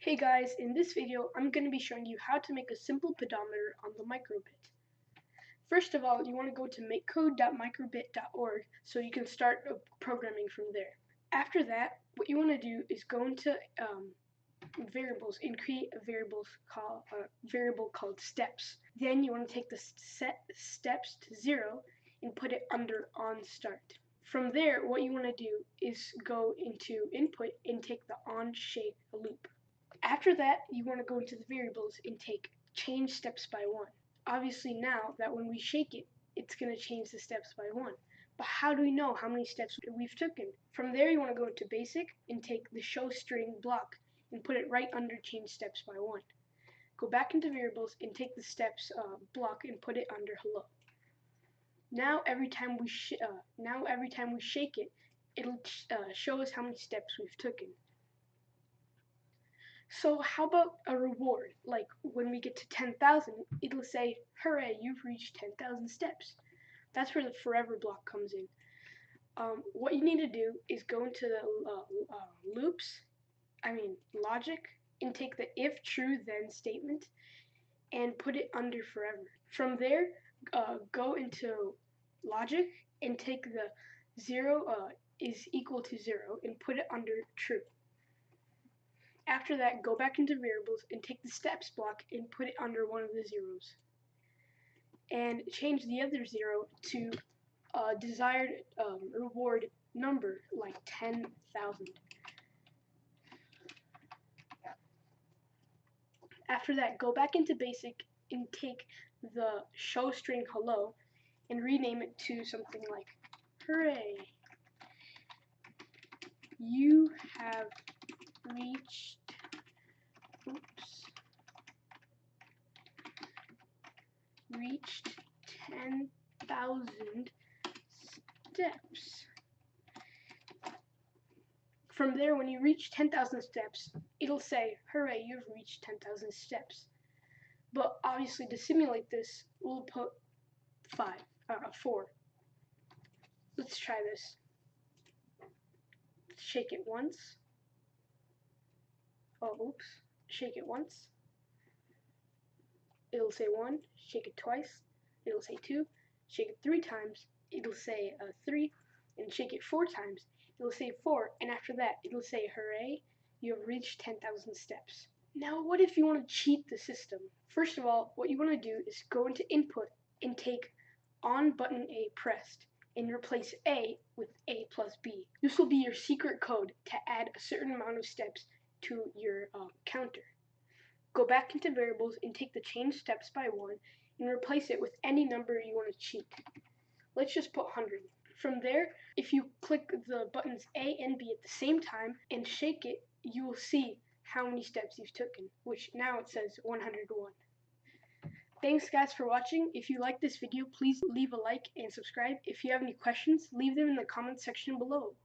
Hey guys, in this video I'm going to be showing you how to make a simple pedometer on the microbit. First of all, you want to go to makecode.microbit.org so you can start programming from there. After that, what you want to do is go into variables and create a variable called steps. Then you want to take the set steps to 0 and put it under on start. From there, what you want to do is go into input and take the on shake loop. After that, you want to go into the variables and take change steps by 1. Obviously now that when we shake it, it's going to change the steps by 1. But how do we know how many steps we've taken? From there, you want to go into basic and take the show string block and put it right under change steps by 1. Go back into variables and take the steps block and put it under hello. Now every time we shake it, it'll show us how many steps we've taken. So how about a reward? Like when we get to 10,000, it'll say, hooray, you've reached 10,000 steps. That's where the forever block comes in. What you need to do is go into the logic, and take the if true then statement and put it under forever. From there, go into logic and take the 0 is equal to 0 and put it under true. After that, go back into variables and take the steps block and put it under one of the zeros. And change the other 0 to a desired reward number, like 10,000. After that, go back into basic and take the show string hello and rename it to something like, hooray, you have reached 10,000 steps. From there, when you reach 10,000 steps, it'll say, hooray, you've reached 10,000 steps. But obviously, to simulate this, we'll put 4. Let's try this. Shake it once. Shake it once. It'll say 1. Shake it twice. It'll say 2. Shake it 3 times. It'll say 3. And shake it 4 times. It'll say 4. And after that, it'll say, hooray, you have reached 10,000 steps. Now, what if you want to cheat the system? First of all, what you want to do is go into input and take on button A pressed and replace A with A plus B. This will be your secret code to add a certain amount of steps to your counter. Go back into variables and take the change steps by 1 and replace it with any number you want to cheat. Let's just put 100. From there, if you click the buttons A and B at the same time and shake it, you will see how many steps you've taken, which now it says 101. Thanks guys for watching. If you like this video, please leave a like and subscribe. If you have any questions, leave them in the comment section below.